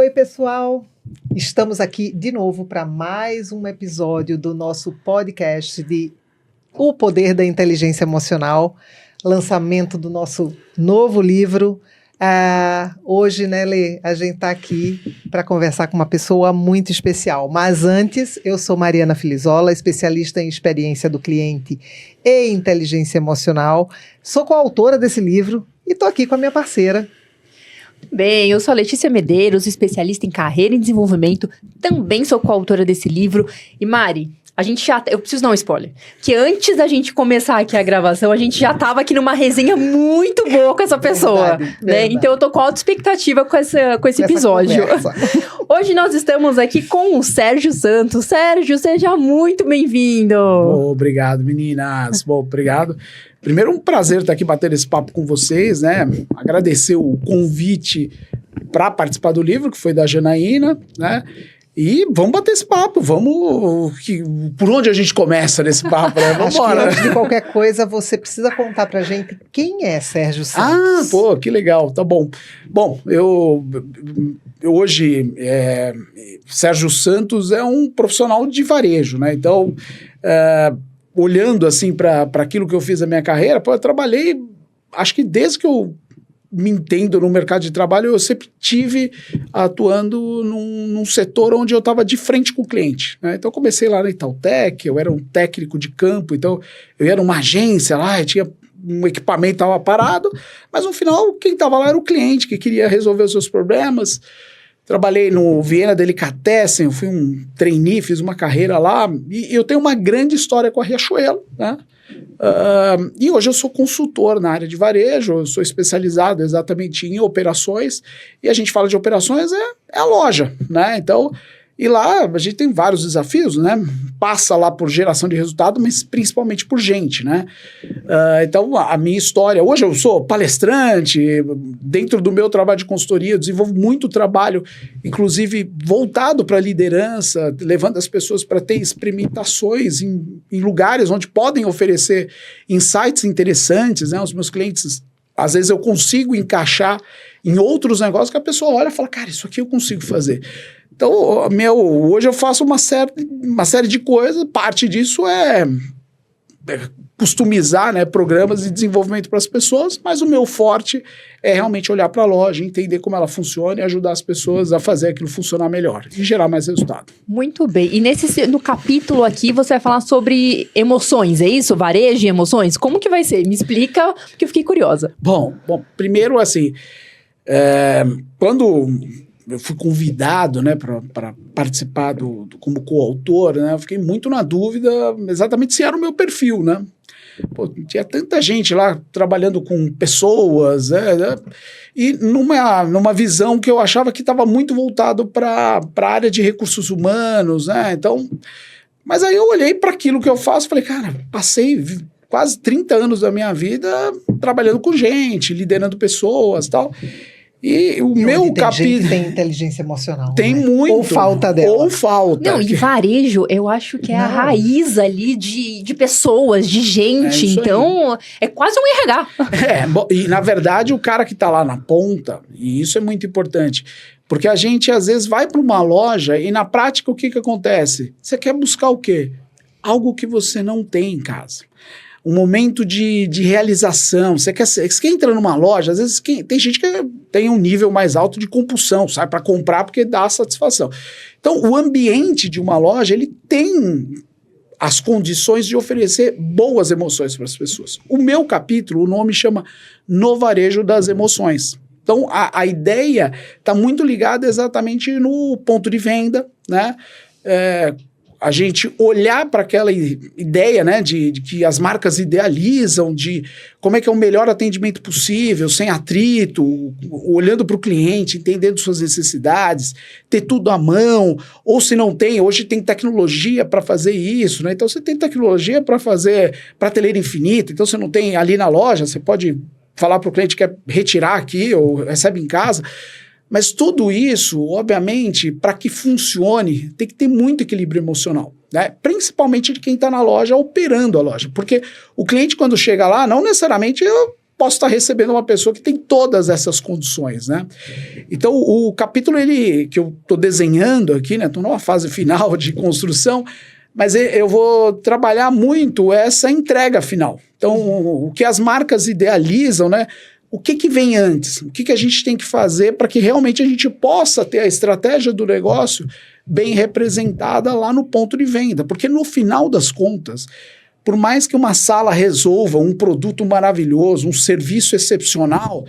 Oi, pessoal! Estamos aqui de novo para mais um episódio do nosso podcast de O Poder da Inteligência Emocional, lançamento do nosso novo livro. Hoje, né, Lê, a gente está aqui para conversar com uma pessoa muito especial. Mas antes, eu sou Mariana Filizola, especialista em experiência do cliente e inteligência emocional. Sou coautora desse livro e estou aqui com a minha parceira. Bem, eu sou a Letícia Medeiros, especialista em carreira e desenvolvimento. Também sou coautora desse livro. E Mari, eu preciso dar um spoiler. Que antes da gente começar aqui a gravação, a gente já estava aqui numa resenha muito boa com essa pessoa. Verdade. Então eu tô com alta expectativa com esse episódio. Hoje nós estamos aqui com o Sérgio Santos. Sérgio, seja muito bem-vindo. Obrigado, meninas. Obrigado. Primeiro, um prazer estar aqui batendo esse papo com vocês, né? Agradecer o convite para participar do livro, que foi da Janaína, né? E vamos bater esse papo, por onde a gente começa nesse papo, né? Vamos embora. Antes de qualquer coisa, você precisa contar pra gente quem é Sérgio Santos. Que legal, tá bom. Bom, eu hoje, Sérgio Santos é um profissional de varejo, né? Então, olhando assim para aquilo que eu fiz na minha carreira, eu trabalhei, acho que desde que eu me entendo no mercado de trabalho, eu sempre tive atuando num setor onde eu estava de frente com o cliente, né? Então eu comecei lá na Itautec, eu era um técnico de campo, então eu ia numa agência lá, eu tinha um equipamento que estava parado, mas no final quem estava lá era o cliente que queria resolver os seus problemas. Trabalhei no Viena Delicatessen, eu fui um trainee, fiz uma carreira lá, e eu tenho uma grande história com a Riachuelo, né? E hoje eu sou consultor na área de varejo, eu sou especializado exatamente em operações, e a gente fala de operações, é a loja, né? Então, e lá a gente tem vários desafios, né? Passa lá por geração de resultado, mas principalmente por gente, né? Então, a minha história... Hoje eu sou palestrante, dentro do meu trabalho de consultoria, eu desenvolvo muito trabalho, inclusive voltado para a liderança, levando as pessoas para ter experimentações em lugares onde podem oferecer insights interessantes, né? Os meus clientes, às vezes eu consigo encaixar em outros negócios que a pessoa olha e fala, cara, isso aqui eu consigo fazer. Então, hoje eu faço uma série de coisas, parte disso é customizar, né, programas de desenvolvimento para as pessoas, mas o meu forte é realmente olhar para a loja, entender como ela funciona e ajudar as pessoas a fazer aquilo funcionar melhor e gerar mais resultado. Muito bem. E no capítulo aqui você vai falar sobre emoções, é isso? Varejo e emoções? Como que vai ser? Me explica, porque eu fiquei curiosa. Bom, primeiro assim, quando eu fui convidado, né, para participar como coautor, né, eu fiquei muito na dúvida exatamente se era o meu perfil, né? Pô, tinha tanta gente lá trabalhando com pessoas, né, e numa visão que eu achava que estava muito voltado para a área de recursos humanos, né? Então, mas aí eu olhei para aquilo que eu faço e falei, cara, passei quase 30 anos da minha vida trabalhando com gente, liderando pessoas e tal. E o meu capítulo tem inteligência emocional. Tem, né? Muito. Ou falta dela. Ou falta. Não, e varejo, eu acho que é a raiz ali de pessoas, de gente. Então, é quase um RH. E na verdade, o cara que está lá na ponta, e isso é muito importante, porque a gente às vezes vai para uma loja e na prática o que acontece? Você quer buscar o quê? Algo que você não tem em casa. Um momento de realização. Você quer entrar numa loja, às vezes tem gente que tem um nível mais alto de compulsão, sai para comprar porque dá satisfação. Então, o ambiente de uma loja, ele tem as condições de oferecer boas emoções para as pessoas. O meu capítulo, o nome chama No Varejo das Emoções. Então, a ideia está muito ligada exatamente no ponto de venda, né? A gente olhar para aquela ideia, né, de que as marcas idealizam, de como é que é o melhor atendimento possível, sem atrito, olhando para o cliente, entendendo suas necessidades, ter tudo à mão, ou se não tem, hoje tem tecnologia para fazer isso, né? Então você tem tecnologia para fazer prateleira infinita, então você não tem ali na loja, você pode falar para o cliente que quer retirar aqui ou recebe em casa. Mas tudo isso, obviamente, para que funcione, tem que ter muito equilíbrio emocional, né? Principalmente de quem está na loja, operando a loja. Porque o cliente, quando chega lá, não necessariamente posso estar recebendo uma pessoa que tem todas essas condições, né? Então, o capítulo que eu estou desenhando aqui, né? Estou numa fase final de construção, mas eu vou trabalhar muito essa entrega final. Então, o que as marcas idealizam, né? O que vem antes? O que a gente tem que fazer para que realmente a gente possa ter a estratégia do negócio bem representada lá no ponto de venda? Porque no final das contas, por mais que uma sala resolva um produto maravilhoso, um serviço excepcional,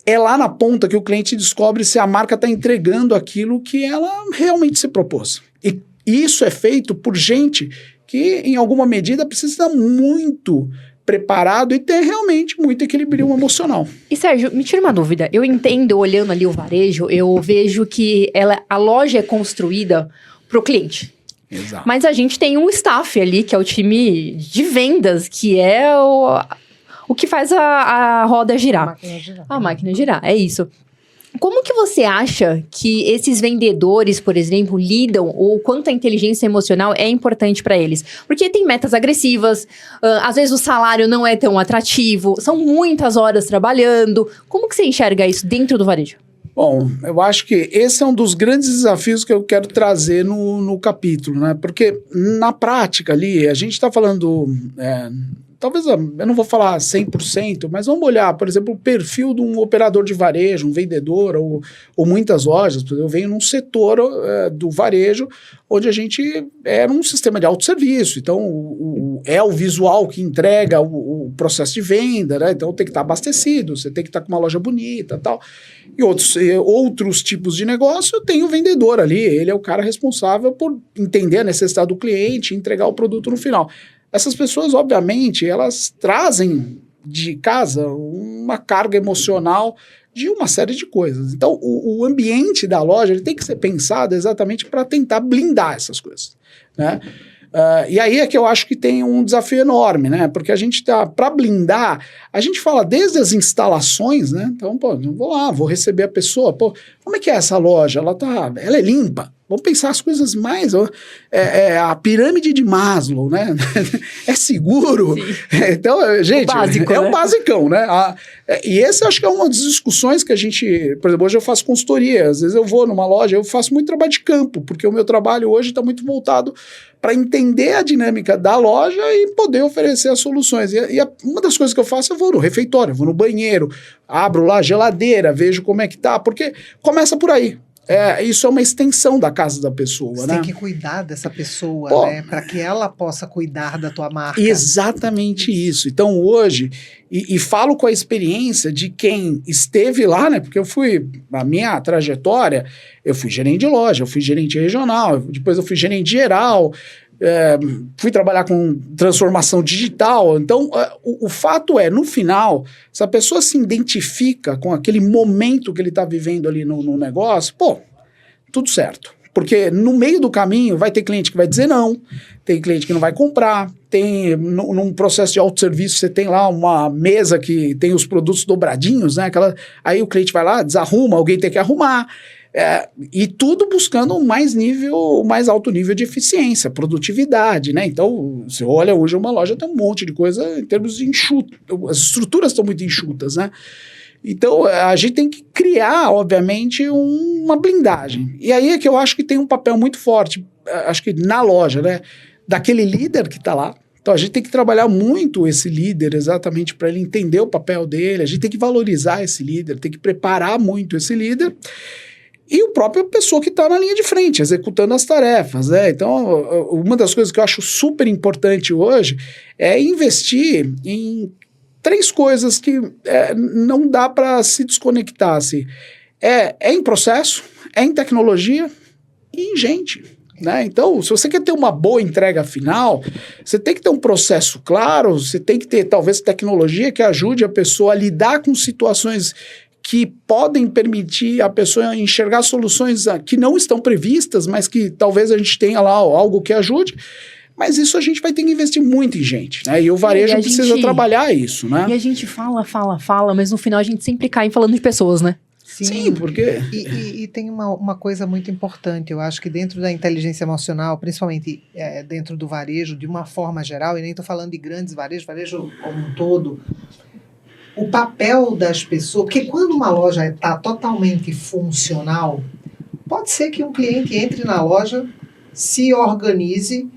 é lá na ponta que o cliente descobre se a marca está entregando aquilo que ela realmente se propôs. E isso é feito por gente que, em alguma medida, precisa estar muito preparado e ter realmente muito equilíbrio emocional. E Sérgio, me tira uma dúvida. Eu entendo, olhando ali o varejo, eu vejo que a loja é construída para o cliente. Exato. Mas a gente tem um staff ali, que é o time de vendas, que é o que faz a roda girar. A máquina girar, é isso. Como que você acha que esses vendedores, por exemplo, lidam, ou quanto a inteligência emocional é importante para eles? Porque tem metas agressivas, às vezes o salário não é tão atrativo, são muitas horas trabalhando. Como que você enxerga isso dentro do varejo? Bom, eu acho que esse é um dos grandes desafios que eu quero trazer no capítulo, né? Porque na prática ali, a gente está falando... talvez eu não vou falar 100%, mas vamos olhar, por exemplo, o perfil de um operador de varejo, um vendedor ou muitas lojas. Eu venho num setor do varejo onde a gente era um sistema de autosserviço. Então, é o visual que entrega o processo de venda, né? Então, tem que estar abastecido, você tem que estar com uma loja bonita e tal. E outros tipos de negócio, tem o vendedor ali. Ele é o cara responsável por entender a necessidade do cliente e entregar o produto no final. Essas pessoas, obviamente, elas trazem de casa uma carga emocional de uma série de coisas. Então, o ambiente da loja ele tem que ser pensado exatamente para tentar blindar essas coisas, né? E aí é que eu acho que tem um desafio enorme, né? Porque a gente para blindar, a gente fala desde as instalações, né? Então, pô, eu vou lá, vou receber a pessoa, pô, como é que é essa loja? Ela é limpa? Vamos pensar as coisas mais... a pirâmide de Maslow, né? É seguro? Então, gente, básico, é né? o basicão, né? E esse acho que é uma das discussões que a gente... Por exemplo, hoje eu faço consultoria. Às vezes eu vou numa loja, eu faço muito trabalho de campo, porque o meu trabalho hoje está muito voltado para entender a dinâmica da loja e poder oferecer as soluções. Uma das coisas que eu faço, eu vou no refeitório, eu vou no banheiro, abro lá a geladeira, vejo como é que tá, porque começa por aí. Isso é uma extensão da casa da pessoa, Você né? tem que cuidar dessa pessoa, Pô, né? Para que ela possa cuidar da tua marca. Exatamente isso. Então, hoje, e falo com a experiência de quem esteve lá, né? Porque na minha trajetória, eu fui gerente de loja, eu fui gerente regional, depois eu fui gerente geral, fui trabalhar com transformação digital. Então, o fato no final, se a pessoa se identifica com aquele momento que ele está vivendo ali no negócio, pô, tudo certo. Porque no meio do caminho vai ter cliente que vai dizer não, tem cliente que não vai comprar, num processo de autosserviço você tem lá uma mesa que tem os produtos dobradinhos, né? Aí o cliente vai lá, desarruma, alguém tem que arrumar. E tudo buscando o mais alto nível de eficiência, produtividade, né? Então, você olha hoje uma loja, tem um monte de coisa em termos de enxuto, as estruturas estão muito enxutas, né? Então, a gente tem que criar, obviamente, uma blindagem. E aí é que eu acho que tem um papel muito forte, acho que na loja, né? Daquele líder que está lá. Então, a gente tem que trabalhar muito esse líder exatamente para ele entender o papel dele, a gente tem que valorizar esse líder, tem que preparar muito esse líder. E a própria pessoa que está na linha de frente, executando as tarefas, né? Então, uma das coisas que eu acho super importante hoje é investir em 3 coisas que não dá para se desconectar. Assim. Em processo, em tecnologia e em gente. Né? Então, se você quer ter uma boa entrega final, você tem que ter um processo claro, você tem que ter, talvez, tecnologia que ajude a pessoa a lidar com situações que podem permitir a pessoa enxergar soluções que não estão previstas, mas que talvez a gente tenha lá algo que ajude. Mas isso a gente vai ter que investir muito em gente, né? E o varejo precisa trabalhar isso, né? E a gente fala, mas no final a gente sempre cai falando de pessoas, né? Sim, porque... E tem uma coisa muito importante, eu acho que dentro da inteligência emocional, principalmente dentro do varejo, de uma forma geral, e nem estou falando de grandes varejos, varejo como um todo, o papel das pessoas, porque quando uma loja está totalmente funcional, pode ser que um cliente entre na loja, se organize,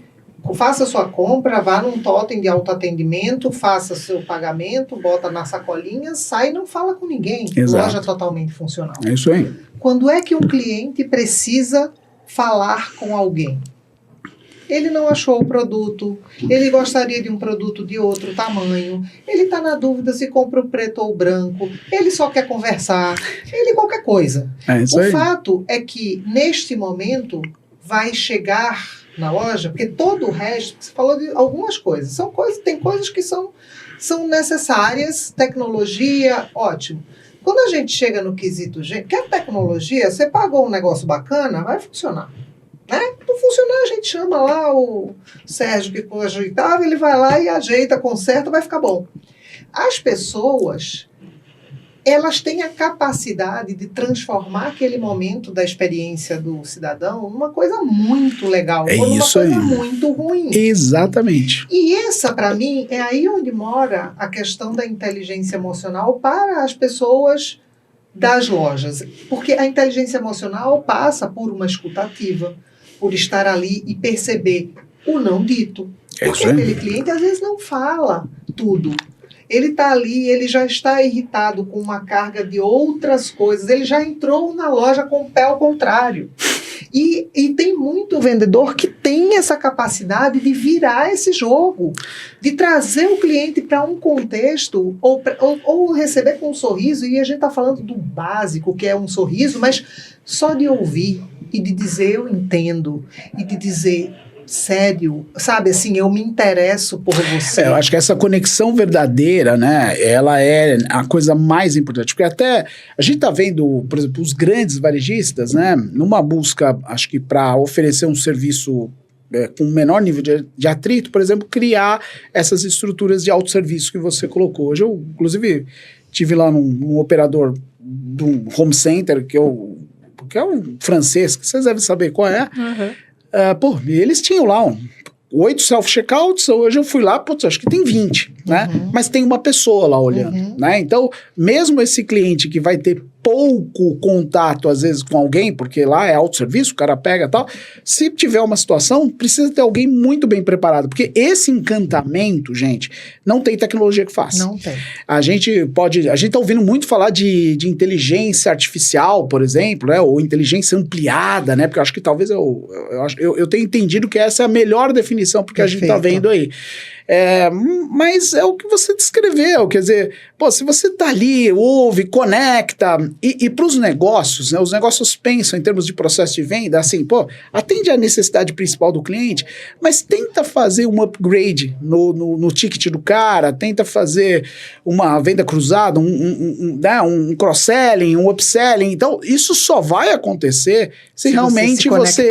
faça sua compra, vá num totem de autoatendimento, faça seu pagamento, bota na sacolinha, sai e não fala com ninguém. Exato. Loja totalmente funcional. É isso aí. Quando é que um cliente precisa falar com alguém? Ele não achou o produto, ele gostaria de um produto de outro tamanho, ele está na dúvida se compra o preto ou o branco, ele só quer conversar, ele qualquer coisa. É isso O aí. fato é que, neste momento, vai chegar na loja, porque todo o resto, você falou de algumas coisas, tem coisas que são necessárias, tecnologia, ótimo. Quando a gente chega no quesito, que a tecnologia, você pagou um negócio bacana, vai funcionar. Né? Não funcionar, a gente chama lá o Sérgio que ajeitava, ele vai lá e ajeita, conserta, vai ficar bom. As pessoas, elas têm a capacidade de transformar aquele momento da experiência do cidadão numa coisa muito legal, ou numa isso coisa aí. muito ruim. Exatamente. E essa, para mim, é aí onde mora a questão da inteligência emocional para as pessoas das lojas. Porque a inteligência emocional passa por uma escutativa, por estar ali e perceber o não dito. Porque aquele cliente às vezes não fala tudo. Ele está ali, ele já está irritado com uma carga de outras coisas, ele já entrou na loja com o pé ao contrário. E tem muito vendedor que tem essa capacidade de virar esse jogo, de trazer o cliente para um contexto, ou receber com um sorriso, e a gente está falando do básico, que é um sorriso, mas só de ouvir e de dizer eu entendo, e de dizer sério, sabe, assim, eu me interesso por você. Eu acho que essa conexão verdadeira, né, ela é a coisa mais importante, porque até a gente tá vendo, por exemplo, os grandes varejistas, né, numa busca, acho que para oferecer um serviço com menor nível de atrito, por exemplo, criar essas estruturas de autosserviço que você colocou. Hoje eu, inclusive, tive lá num operador de um home center, que é um francês, que vocês devem saber qual é. Eles tinham lá 8 self-checkouts, hoje eu fui lá, acho que tem 20, né? Mas tem uma pessoa lá olhando, né? Então, mesmo esse cliente que vai ter pouco contato, às vezes, com alguém, porque lá é autosserviço, o cara pega e tal, se tiver uma situação, precisa ter alguém muito bem preparado, porque esse encantamento, gente, não tem tecnologia que faça. Não tem. A gente tá ouvindo muito falar de inteligência artificial, por exemplo, né? Ou inteligência ampliada, né? Porque eu acho que talvez eu tenho entendido que essa é a melhor definição, porque a gente tá vendo aí. Mas é o que você descreveu, quer dizer, se você tá ali, ouve, conecta, e para os negócios, né, os negócios pensam em termos de processo de venda, assim, atende à necessidade principal do cliente, mas tenta fazer um upgrade no ticket do cara, tenta fazer uma venda cruzada, um cross-selling, um upselling, então isso só vai acontecer se realmente você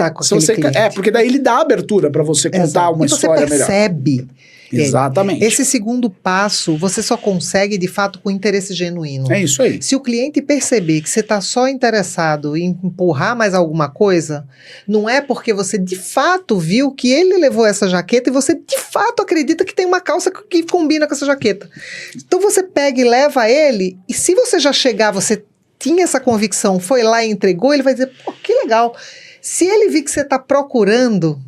porque daí ele dá abertura para você contar uma história melhor. Você percebe. Exatamente. Esse segundo passo, você só consegue, de fato, com interesse genuíno. É isso aí. Se o cliente perceber que você está só interessado em empurrar mais alguma coisa, não é porque você, de fato, viu que ele levou essa jaqueta e você, de fato, acredita que tem uma calça que combina com essa jaqueta. Então, você pega e leva ele, e se você já chegar, você tinha essa convicção, foi lá e entregou, ele vai dizer, que legal. Se ele vir que você está procurando...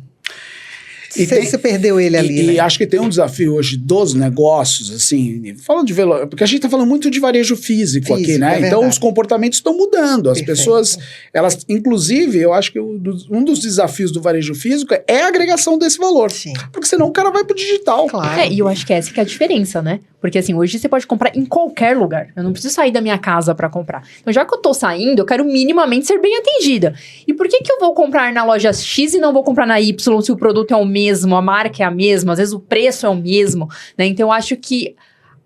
Você perdeu ele ali, né? E acho que tem um desafio hoje dos negócios, assim, falando de porque a gente está falando muito de varejo físico aqui, né? Então os comportamentos estão mudando. As pessoas, elas, inclusive, eu acho que um dos desafios do varejo físico é a agregação desse valor. Sim. Porque senão o cara vai pro digital. Claro. E eu acho que essa que é a diferença, né? Porque assim, hoje você pode comprar em qualquer lugar. Eu não preciso sair da minha casa para comprar. Então, já que eu tô saindo, eu quero minimamente ser bem atendida. E por que eu vou comprar na loja X e não vou comprar na Y se o produto é o mesmo, a marca é a mesma, às vezes o preço é o mesmo, né? Então, eu acho que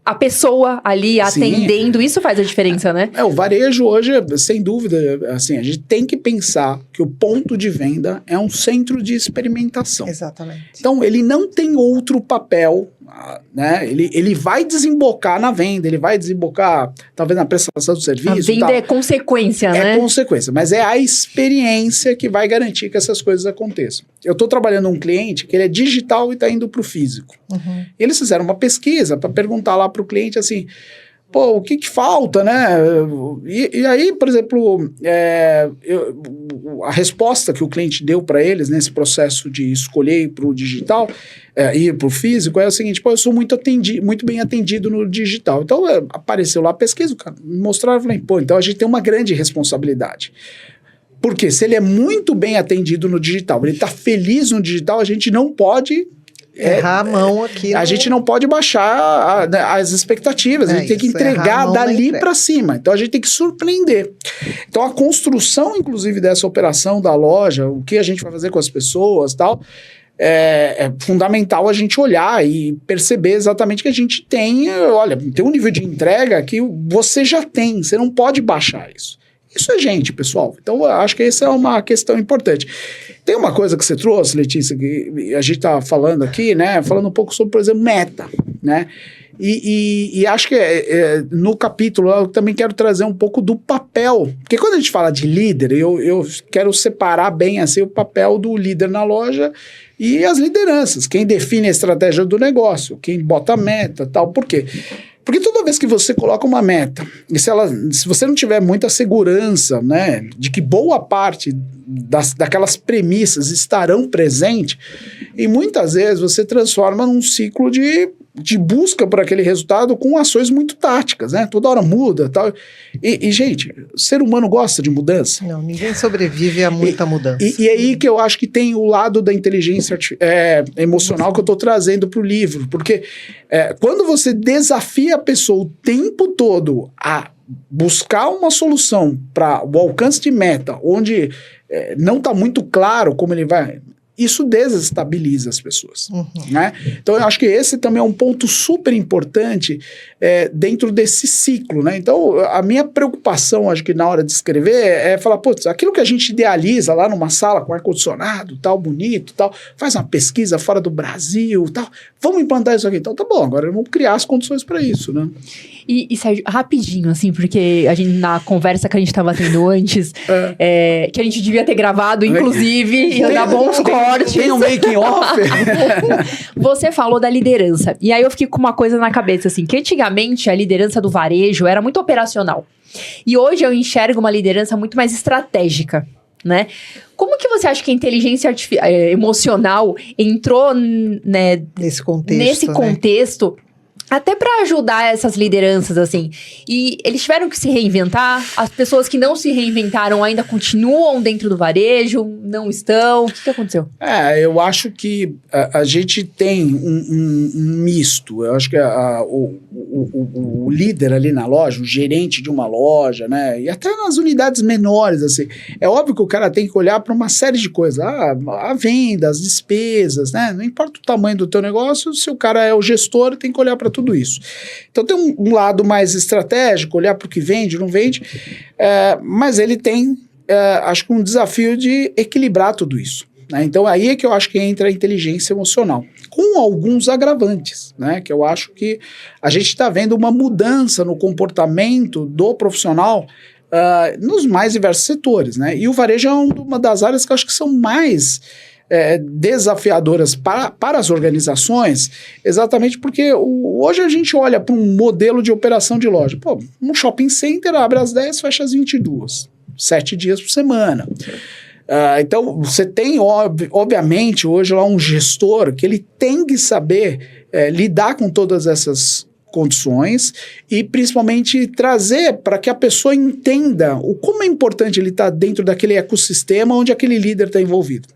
a pessoa ali atendendo, isso faz a diferença, né? O varejo hoje, sem dúvida, assim, a gente tem que pensar que o ponto de venda é um centro de experimentação. Exatamente. Então, ele não tem outro papel, né? Ele vai desembocar na venda, ele vai desembocar, talvez, na prestação do serviço. A venda é consequência, né? É consequência, mas é a experiência que vai garantir que essas coisas aconteçam. Eu estou trabalhando um cliente que ele é digital e está indo para o físico. Eles fizeram uma pesquisa para perguntar lá para o cliente assim, pô, o que falta, né? E aí, por exemplo, a resposta que o cliente deu para eles nesse processo de escolher ir para o digital, ir para o físico, é o seguinte: pô, eu sou muito bem atendido no digital. Então, apareceu lá a pesquisa, o cara me mostrava, eu falei, pô, então a gente tem uma grande responsabilidade. Porque se ele é muito bem atendido no digital, ele está feliz no digital, a gente não pode... errar a mão aqui. A gente não pode baixar as expectativas, a gente tem que entregar dali para cima. Então a gente tem que surpreender. Então a construção, inclusive, dessa operação da loja, o que a gente vai fazer com as pessoas, tal, é fundamental a gente olhar e perceber exatamente que a gente tem um nível de entrega que você já tem, você não pode baixar isso. Isso é gente, pessoal. Então, eu acho que essa é uma questão importante. Tem uma coisa que você trouxe, Letícia, que a gente está falando aqui, né? Falando um pouco sobre, por exemplo, meta, né? E acho que no capítulo eu também quero trazer um pouco do papel. Porque quando a gente fala de líder, eu quero separar bem assim, o papel do líder na loja e as lideranças. Quem define a estratégia do negócio, quem bota a meta, tal. Por quê? Porque toda vez que você coloca uma meta, e se você não tiver muita segurança, né, de que boa parte daquelas premissas estarão presentes, e muitas vezes você transforma num ciclo de busca por aquele resultado com ações muito táticas, né? Toda hora muda, tal. E gente, o ser humano gosta de mudança. Não, ninguém sobrevive a muita mudança. E aí que eu acho que tem o lado da inteligência emocional que eu estou trazendo para o livro, porque quando você desafia a pessoa o tempo todo a buscar uma solução para o alcance de meta, onde não está muito claro como ele vai... Isso desestabiliza as pessoas, né? Então, eu acho que esse também é um ponto super importante dentro desse ciclo, né? Então, a minha preocupação, acho que na hora de escrever, é falar, putz, aquilo que a gente idealiza lá numa sala com ar-condicionado, tal, bonito, tal, faz uma pesquisa fora do Brasil, tal, vamos implantar isso aqui. Então, tá bom, agora vamos criar as condições para isso, né? E Sérgio, rapidinho, assim, porque a gente, na conversa que a gente estava tendo antes, que a gente devia ter gravado, inclusive, ia dar bons cortes. Tem um making off. Você falou da liderança. E aí eu fiquei com uma coisa na cabeça, assim, que antigamente a liderança do varejo era muito operacional. E hoje eu enxergo uma liderança muito mais estratégica, né? Como que você acha que a inteligência emocional entrou, né, nesse contexto, até para ajudar essas lideranças, assim? E eles tiveram que se reinventar? As pessoas que não se reinventaram ainda continuam dentro do varejo? Não estão? O que aconteceu? Eu acho que a gente tem um misto. Eu acho que o líder ali na loja, o gerente de uma loja, né? E até nas unidades menores, assim. É óbvio que o cara tem que olhar para uma série de coisas. A venda, as despesas, né? Não importa o tamanho do teu negócio, se o cara é o gestor, tem que olhar para tudo isso. Então tem um lado mais estratégico, olhar para o que vende, não vende, mas ele tem, acho que um desafio de equilibrar tudo isso, né? Então aí é que eu acho que entra a inteligência emocional, com alguns agravantes, né? Que eu acho que a gente está vendo uma mudança no comportamento do profissional nos mais diversos setores, né? E o varejo é uma das áreas que eu acho que são mais desafiadoras para as organizações, exatamente porque hoje a gente olha para um modelo de operação de loja. Pô, um shopping center abre às 10, fecha às 22, 7 dias por semana. Então, você tem, obviamente, hoje lá um gestor que ele tem que saber lidar com todas essas condições e principalmente trazer para que a pessoa entenda como é importante ele estar dentro daquele ecossistema onde aquele líder está envolvido.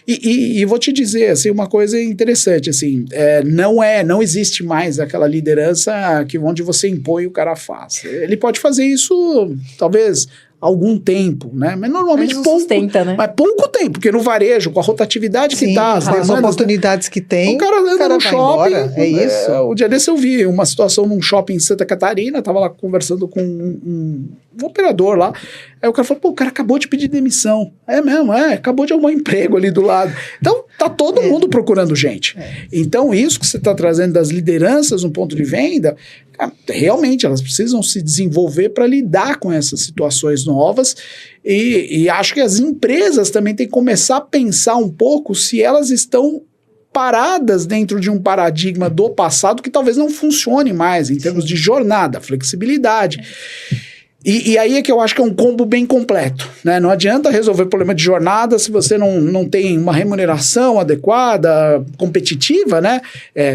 E vou te dizer assim, uma coisa interessante, assim, não existe mais aquela liderança onde você impõe e o cara faz. Ele pode fazer isso, talvez, algum tempo, né? Mas normalmente pouco, sustenta, né? Mas pouco tempo, porque no varejo, com a rotatividade que tá, as oportunidades que tem, o cara anda no shopping, embora, é isso. O dia desse eu vi uma situação num shopping em Santa Catarina, tava lá conversando com um operador lá, aí o cara falou, pô, o cara acabou de pedir demissão. É mesmo, acabou de arrumar emprego ali do lado. Então, tá todo mundo procurando gente. Então, isso que você tá trazendo das lideranças no ponto de venda, realmente elas precisam se desenvolver para lidar com essas situações novas e acho que as empresas também têm que começar a pensar um pouco se elas estão paradas dentro de um paradigma do passado que talvez não funcione mais em termos de jornada, flexibilidade. E aí é que eu acho que é um combo bem completo, né? Não adianta resolver problema de jornada se você não tem uma remuneração adequada, competitiva, né?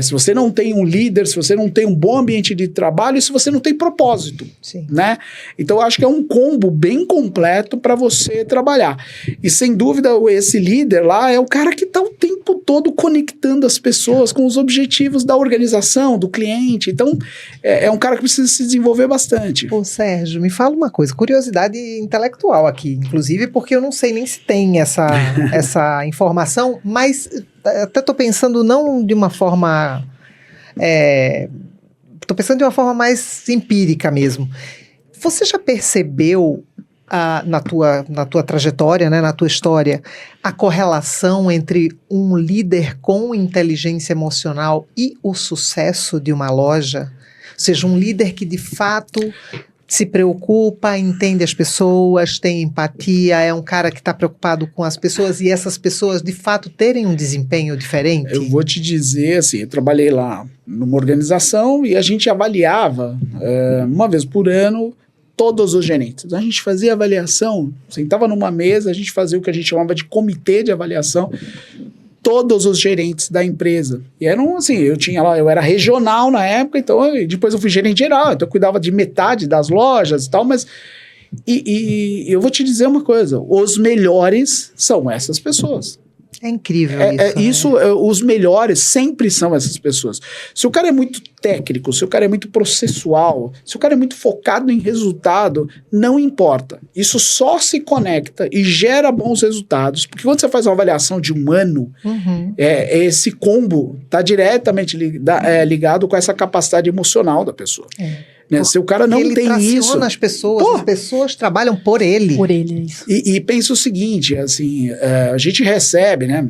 Se você não tem um líder, se você não tem um bom ambiente de trabalho e se você não tem propósito, né? Então eu acho que é um combo bem completo para você trabalhar. E sem dúvida esse líder lá é o cara que está o tempo todo conectando as pessoas com os objetivos da organização, do cliente. Então é um cara que precisa se desenvolver bastante. Pô, Sérgio, me fala uma coisa, curiosidade intelectual aqui, inclusive, porque eu não sei nem se tem essa informação, mas até estou pensando não de uma forma... Estou pensando de uma forma mais empírica mesmo. Você já percebeu, na tua trajetória, né, na tua história, a correlação entre um líder com inteligência emocional e o sucesso de uma loja? Ou seja, um líder que de fato se preocupa, entende as pessoas, tem empatia, é um cara que está preocupado com as pessoas e essas pessoas de fato terem um desempenho diferente? Eu vou te dizer assim, eu trabalhei lá numa organização e a gente avaliava uma vez por ano todos os gerentes. A gente fazia avaliação, sentava numa mesa, a gente fazia o que a gente chamava de comitê de avaliação, todos os gerentes da empresa. E eram assim, eu era regional na época, então depois eu fui gerente geral, então eu cuidava de metade das lojas e tal, mas e eu vou te dizer uma coisa, os melhores são essas pessoas. É incrível isso. Os melhores sempre são essas pessoas. Se o cara é muito técnico, se o cara é muito processual, se o cara é muito focado em resultado, não importa. Isso só se conecta e gera bons resultados. Porque quando você faz uma avaliação de um ano, esse combo está diretamente ligado com essa capacidade emocional da pessoa. Né? Se o cara não ele tem isso... as pessoas trabalham por ele. Por ele, é isso. E pensa o seguinte, assim, a gente recebe, né,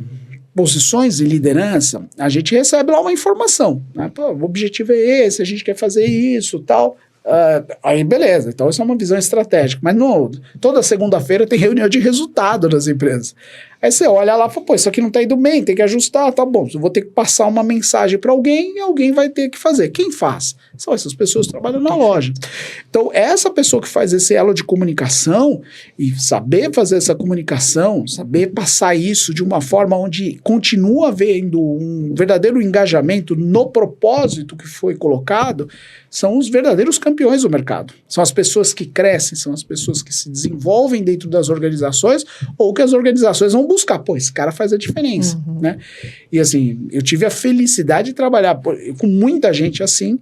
posições de liderança, a gente recebe lá uma informação, né? Pô, o objetivo é esse, a gente quer fazer isso, tal... aí beleza, então isso é uma visão estratégica, mas toda segunda-feira tem reunião de resultado nas empresas. Aí você olha lá e fala, pô, isso aqui não tá indo bem, tem que ajustar, tá bom, eu vou ter que passar uma mensagem para alguém e alguém vai ter que fazer. Quem faz? São essas pessoas que trabalham na loja. Então, essa pessoa que faz esse elo de comunicação e saber fazer essa comunicação, saber passar isso de uma forma onde continua havendo um verdadeiro engajamento no propósito que foi colocado, são os verdadeiros campeões do mercado. São as pessoas que crescem, são as pessoas que se desenvolvem dentro das organizações ou que as organizações vão buscar. Pô, esse cara faz a diferença, né? E assim, eu tive a felicidade de trabalhar com muita gente assim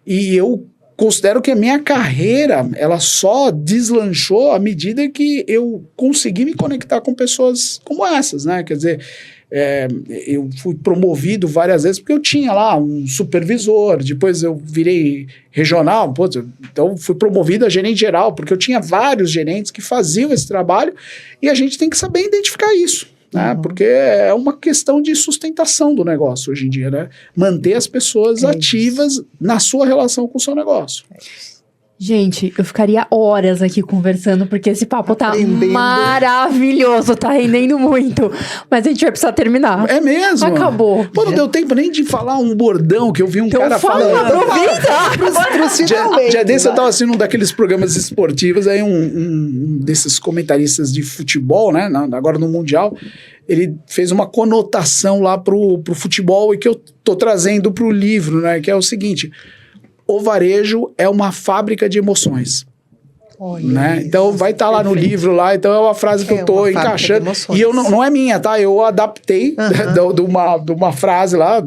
e eu considero que a minha carreira, ela só deslanchou à medida que eu consegui me conectar com pessoas como essas, né? Quer dizer... eu fui promovido várias vezes porque eu tinha lá um supervisor, depois eu virei regional, então fui promovido a gerente geral, porque eu tinha vários gerentes que faziam esse trabalho e a gente tem que saber identificar isso, né? Porque é uma questão de sustentação do negócio hoje em dia, né? Manter as pessoas ativas na sua relação com o seu negócio. Gente, eu ficaria horas aqui conversando, porque esse papo tá maravilhoso, tá rendendo muito. Mas a gente vai precisar terminar. É mesmo? Acabou. Pô, não deu tempo nem de falar um bordão que eu vi um cara falando. Aproveita! Já desse eu tava assistindo um daqueles programas esportivos, aí um desses comentaristas de futebol, né, agora no Mundial, ele fez uma conotação lá pro futebol e que eu tô trazendo pro livro, né, que é o seguinte... O varejo é uma fábrica de emoções. Né? Então vai estar lá no livro, lá, então é uma frase que eu estou encaixando. E eu não é minha, tá? Eu adaptei de uma frase lá,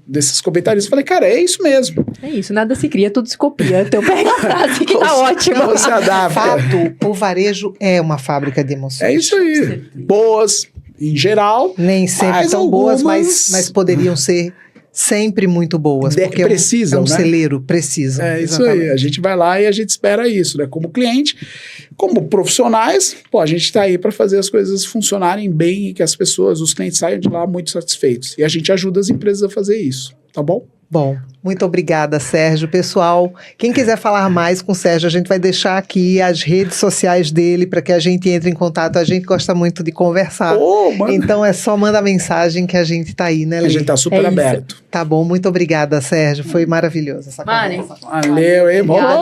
desses comentários. Falei, cara, é isso mesmo. É isso, nada se cria, tudo se copia. Então pega a frase que tá ótima. Você adapta. Fato, o varejo é uma fábrica de emoções. É isso aí. Boas, em geral. Nem sempre são boas, mas poderiam ser sempre muito boas, porque precisam, é um né? celeiro, precisa. É isso aí, a gente vai lá e a gente espera isso, né? Como cliente, como profissionais, pô, a gente está aí para fazer as coisas funcionarem bem e que as pessoas, os clientes saiam de lá muito satisfeitos. E a gente ajuda as empresas a fazer isso, tá bom? Bom, muito obrigada, Sérgio. Pessoal, quem quiser falar mais com o Sérgio, a gente vai deixar aqui as redes sociais dele para que a gente entre em contato. A gente gosta muito de conversar. Então é só mandar mensagem que a gente está aí, né, Lê? A gente está super aberto. Tá bom, muito obrigada, Sérgio. Foi maravilhoso essa Mari. conversa. Valeu, hein? Obrigada.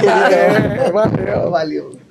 Valeu, queridão. Valeu.